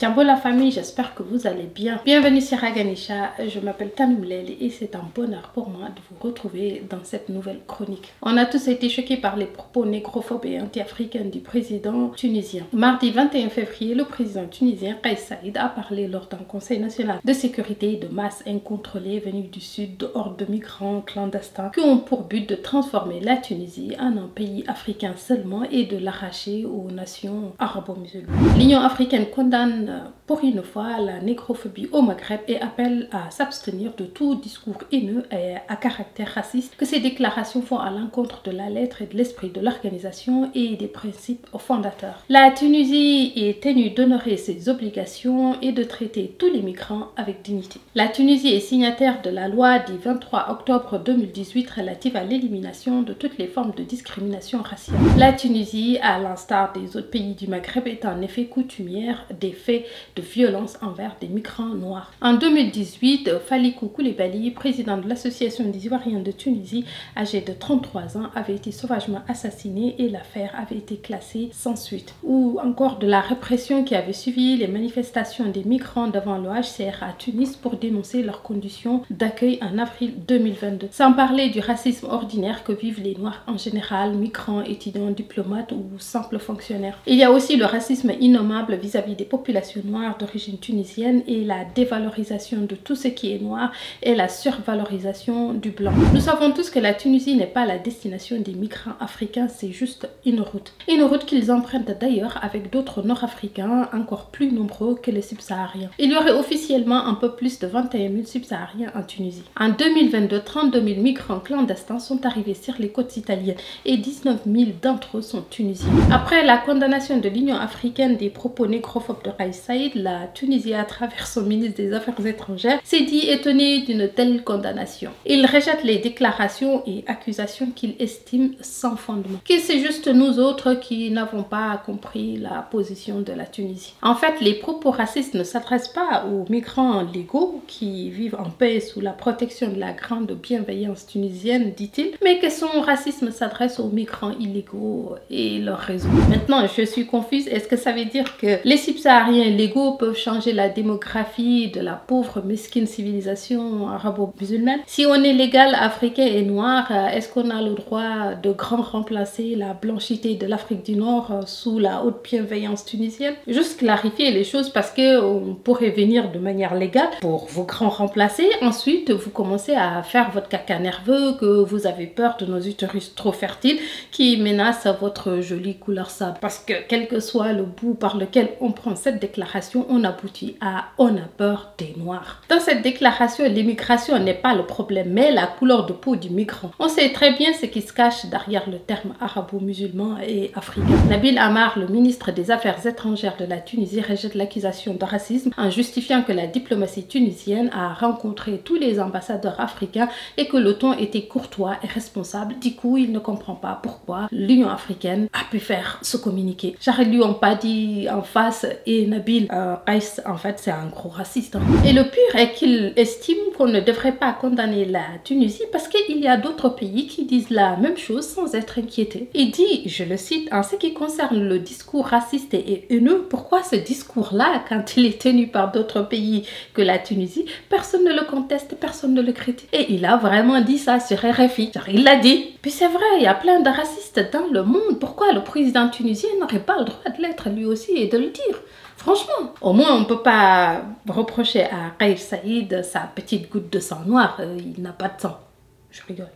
Tiambo la famille, j'espère que vous allez bien. Bienvenue sur Aganisha, je m'appelle Tanoumleli et c'est un bonheur pour moi de vous retrouver dans cette nouvelle chronique. On a tous été choqués par les propos négrophobes et anti-africains du président tunisien. Mardi 21 février, le président tunisien Kais Saied a parlé lors d'un conseil national de sécurité de masse incontrôlée venue du sud de hordes de migrants clandestins qui ont pour but de transformer la Tunisie en un pays africain seulement et de l'arracher aux nations arabo-musulmanes. L'Union africaine condamne pour une fois la négrophobie au Maghreb et appelle à s'abstenir de tout discours haineux et à caractère raciste, que ces déclarations font à l'encontre de la lettre et de l'esprit de l'organisation et des principes fondateurs. La Tunisie est tenue d'honorer ses obligations et de traiter tous les migrants avec dignité. La Tunisie est signataire de la loi du 23 octobre 2018 relative à l'élimination de toutes les formes de discrimination raciale. La Tunisie, à l'instar des autres pays du Maghreb, est en effet coutumière des faits de violence envers des migrants noirs. En 2018, Falikou Koulibaly, président de l'association des Ivoiriens de Tunisie, âgé de 33 ans, avait été sauvagement assassiné et l'affaire avait été classée sans suite. Ou encore de la répression qui avait suivi les manifestations des migrants devant l'OHCR à Tunis pour dénoncer leurs conditions d'accueil en avril 2022. Sans parler du racisme ordinaire que vivent les Noirs en général, migrants, étudiants, diplomates ou simples fonctionnaires. Il y a aussi le racisme innommable vis-à-vis des populations noires d'origine tunisienne et la dévalorisation de tout ce qui est noir et la survalorisation du blanc. Nous savons tous que la Tunisie n'est pas la destination des migrants africains, c'est juste une route. Une route qu'ils empruntent d'ailleurs avec d'autres nord-africains encore plus nombreux que les subsahariens. Il y aurait officiellement un peu plus de 21 000 subsahariens en Tunisie. En 2022, 32 000 migrants clandestins sont arrivés sur les côtes italiennes et 19 000 d'entre eux sont tunisiens. Après la condamnation de l'Union africaine des propos négrophobes de Kais Saied, la Tunisie, à travers son ministre des Affaires étrangères, s'est dit étonnée d'une telle condamnation. Il rejette les déclarations et accusations qu'il estime sans fondement. Que c'est juste nous autres qui n'avons pas compris la position de la Tunisie. En fait, les propos racistes ne s'adressent pas aux migrants légaux qui vivent en paix sous la protection de la grande bienveillance tunisienne, dit-il, mais que son racisme s'adresse aux migrants illégaux et leur réseau. Maintenant, je suis confuse. Est-ce que ça veut dire que les subsahariens légaux peuvent changer la démographie de la pauvre mesquine civilisation arabo-musulmane? Si on est légal, africain et noir, est-ce qu'on a le droit de grand remplacer la blanchité de l'Afrique du Nord sous la haute bienveillance tunisienne? Juste clarifier les choses parce qu'on pourrait venir de manière légale pour vous grand remplacer. Ensuite, vous commencez à faire votre caca nerveux, que vous avez peur de nos utérus trop fertiles qui menacent votre jolie couleur sable. Parce que quel que soit le bout par lequel on prend cette déclaration, on aboutit à « on a peur des noirs ». Dans cette déclaration, l'immigration n'est pas le problème, mais la couleur de peau du migrant. On sait très bien ce qui se cache derrière le terme arabo-musulman et africain. Nabil Amar, le ministre des Affaires étrangères de la Tunisie, rejette l'accusation de racisme en justifiant que la diplomatie tunisienne a rencontré tous les ambassadeurs africains et que le ton était courtois et responsable. Du coup, il ne comprend pas pourquoi l'Union africaine a pu faire ce communiqué. Genre, ils lui ont pas dit en face et Nabil, Kais, en fait, c'est un gros raciste. Et le pire est qu'il estime qu'on ne devrait pas condamner la Tunisie parce qu'il y a d'autres pays qui disent la même chose sans être inquiétés. Il dit, je le cite, en ce qui concerne le discours raciste et haineux, pourquoi ce discours-là, quand il est tenu par d'autres pays que la Tunisie, personne ne le conteste, personne ne le critique. Et il a vraiment dit ça sur RFI. Genre, il l'a dit. Puis c'est vrai, il y a plein de racistes dans le monde. Pourquoi le président tunisien n'aurait pas le droit de l'être lui aussi et de le dire? Franchement, au moins on ne peut pas reprocher à Kais Saied sa petite goutte de sang noir. Il n'a pas de sang. Je rigole.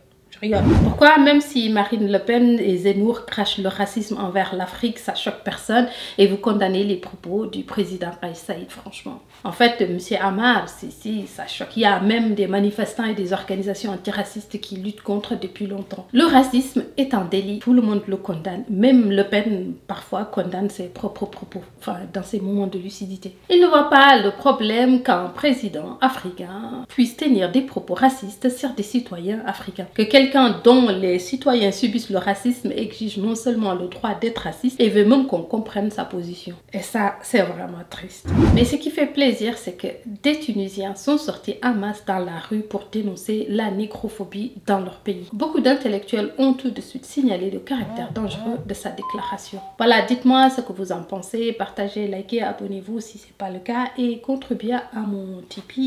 Pourquoi, même si Marine Le Pen et Zemmour crachent le racisme envers l'Afrique, ça choque personne et vous condamnez les propos du président Kais Saied, franchement. En fait, M. Amar, si, ça choque. Il y a même des manifestants et des organisations antiracistes qui luttent contre depuis longtemps. Le racisme est un délit, tout le monde le condamne. Même Le Pen, parfois, condamne ses propres propos, enfin, dans ses moments de lucidité. Il ne voit pas le problème qu'un président africain puisse tenir des propos racistes sur des citoyens africains. Que quelqu'un Quelqu'un dont les citoyens subissent le racisme exige non seulement le droit d'être raciste et veut même qu'on comprenne sa position. Et ça, c'est vraiment triste. Mais ce qui fait plaisir, c'est que des Tunisiens sont sortis en masse dans la rue pour dénoncer la négrophobie dans leur pays. Beaucoup d'intellectuels ont tout de suite signalé le caractère dangereux de sa déclaration. Voilà, dites-moi ce que vous en pensez, partagez, likez, abonnez-vous si ce n'est pas le cas et contribuez à mon Tipeee